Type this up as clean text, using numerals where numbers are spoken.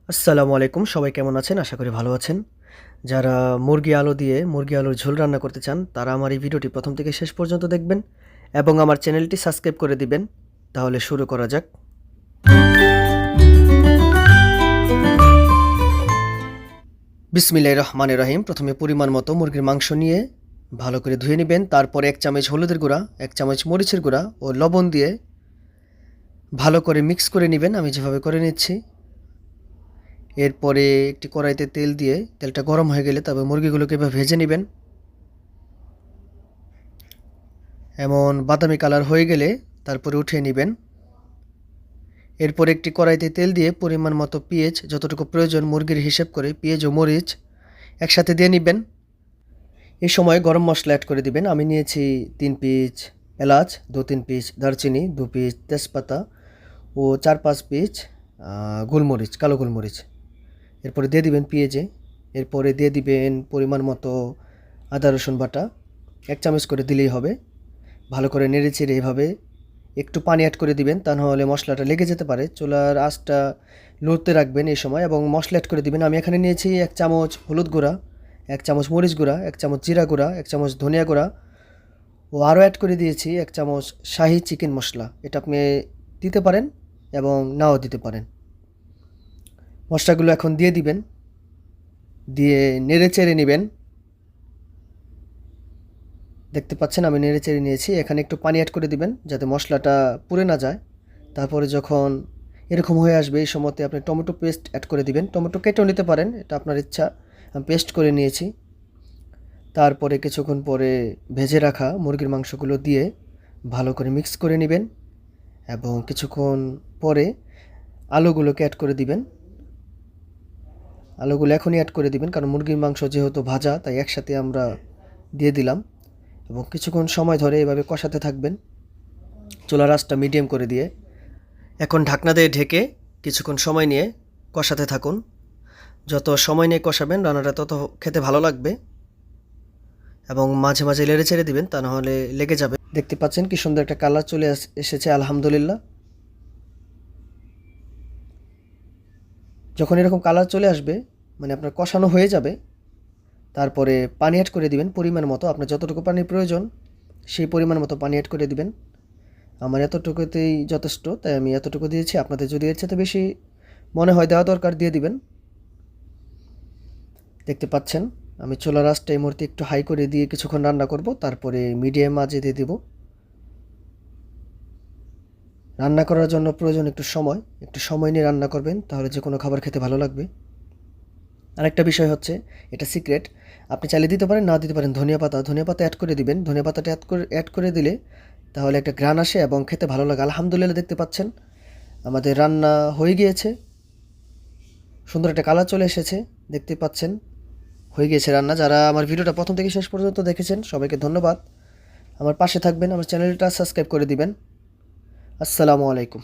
আসসালামু আলাইকুম। সবাই কেমন আছেন? আশা করি ভালো আছেন। যারা মুরগি আলুর ঝোল রান্না করতে চান, তারা আমার এই ভিডিওটি প্রথম থেকে শেষ পর্যন্ত দেখবেন এবং আমার চ্যানেলটি সাবস্ক্রাইব করে দিবেন। তাহলে শুরু করা যাক। বিসমিল্লাহির রহমানির রহিম। প্রথমে পরিমাণ মতো মুরগির মাংস নিয়ে ভালো করে ধুয়ে নেবেন। তারপর 1 চামচ হলুদের গুঁড়া, 1 চামচ মরিচের গুঁড়া ও লবণ দিয়ে ভালো করে মিক্স করে নেবেন, আমি যেভাবে করে নিচ্ছি। এরপরে একটি কড়াইতে তেল দিয়ে তেলটা গরম হয়ে গেলে তবে মুরগিগুলোকে এভাবে ভেজে নেবেন। এমন বাদামি কালার হয়ে গেলে তারপরে উঠিয়ে নেবেন। এরপর একটি কড়াইতে তেল দিয়ে পরিমাণ মতো পেঁয়াজ, যতটুকু প্রয়োজন মুরগির হিসেব করে পেঁয়াজ ও মরিচ একসাথে দিয়ে নেবেন। এই সময় গরম মশলা অ্যাড করে দিবেন। আমি নিয়েছি 3 পিস এলাচ, 2-3 পিস দারচিনি, 2 পিস তেজপাতা ও 4-5 পিস গোলমরিচ, কালো গোলমরিচ। এরপরে দিয়ে দিবেন পেঁয়াজে। এরপরে দিয়ে দিবেন পরিমাণ মতো আদা রসুন বাটা, 1 চামচ করে দিলেই হবে। ভালো করে নেড়েচেড়ে এভাবে একটু পানি অ্যাড করে দিবেন, তা নাহলে মশলাটা লেগে যেতে পারে। চুলার আঁচটা লোতে রাখবেন এই সময় এবং মশলা অ্যাড করে দিবেন। আমি এখানে নিয়েছি 1 চামচ হলুদ গুঁড়া, 1 চামচ মরিচ গুঁড়া, 1 চামচ জিরা গুঁড়া, 1 চামচ ধনিয়া গুঁড়া ও আরও অ্যাড করে দিয়েছি 1 চামচ শাহি চিকেন মশলা। এটা আপনি দিতে পারেন এবং নাও দিতে পারেন। মশলাগুলো এখন দিয়ে দিবেন, দিয়ে নেড়েচেড়ে নেবেন। দেখতে পাচ্ছেন আমি নেড়েচেড়ে নিয়েছি। এখানে একটু পানি অ্যাড করে দিবেন যাতে মশলাটা পুড়ে না যায়। তারপরে যখন এরকম হয়ে আসবে এই সময়তে আপনি টমেটো পেস্ট অ্যাড করে দিবেন। টমেটো কেটেও নিতে পারেন, এটা আপনার ইচ্ছা। আমি পেস্ট করে নিয়েছি। তারপরে কিছুক্ষণ পরে ভেজে রাখা মুরগির মাংসগুলো দিয়ে ভালো করে মিক্স করে নেবেন এবং কিছুক্ষণ পরে আলুগুলোকে অ্যাড করে দিবেন। আলুগুলো এখনই অ্যাড করে দিবেন, কারণ মুরগির মাংস যেহেতু ভাজা তাই একসাথে আমরা দিয়ে দিলাম এবং কিছুক্ষণ সময় ধরে এভাবে কষাতে থাকবেন চুলার আঁচটা মিডিয়াম করে দিয়ে। এখন ঢাকনা দিয়ে ঢেকে কিছুক্ষণ সময় নিয়ে কষাতে থাকুন। যত সময় নিয়ে কষাবেন রান্নাটা তত খেতে ভালো লাগবে এবং মাঝে মাঝে নেড়ে ছেড়ে দিবেন, তা নাহলে লেগে যাবে। দেখতে পাচ্ছেন কি সুন্দর একটা কালার চলে এসেছে, আলহামদুলিল্লাহ। যখন এরকম কালার চলে আসবে মানে আপনার কষানো হয়ে যাবে, তারপরে পানি অ্যাড করে দিবেন পরিমাণ মতো। আপনার যতটুকু পানির প্রয়োজন সেই পরিমাণ মতো পানি অ্যাড করে দিবেন। আমার এতটুকুতেই যথেষ্ট, তাই আমি এতটুকু দিয়েছি। আপনাদের যদি এর চেয়ে বেশি মনে হয় দেওয়া দরকার দিয়ে দিবেন। দেখতে পাচ্ছেন আমি চুলার আঁচটা এই মুহূর্তে একটু হাই করে দিয়ে কিছুক্ষণ রান্না করব, তারপরে মিডিয়াম আঁচে দিয়ে দেব। রান্না করার জন্য প্রয়োজন একটু সময় নিয়ে রান্না করবেন, তাহলে যে কোনো খাবার খেতে ভালো লাগবে। আরেকটা বিষয় হচ্ছে, এটা সিক্রেট, আপনি চাইলে দিতে পারেন, না দিতে পারেন। ধনিয়া পাতা অ্যাড করে দিবেন। ধনিয়া পাতাটা অ্যাড করে দিলে তাহলে একটা ঘ্রাণ আসে এবং খেতে ভালো লাগে। আলহামদুলিল্লাহ, দেখতে পাচ্ছেন আমাদের রান্না হয়ে গিয়েছে। সুন্দর একটা কালার চলে এসেছে, দেখতে পাচ্ছেন হয়ে গিয়েছে রান্না। যারা আমার ভিডিওটা প্রথম থেকে শেষ পর্যন্ত দেখেছেন সবাইকে ধন্যবাদ। আমার পাশে থাকবেন, আমার চ্যানেলটা সাবস্ক্রাইব করে দিবেন। আসসালামু আলাইকুম।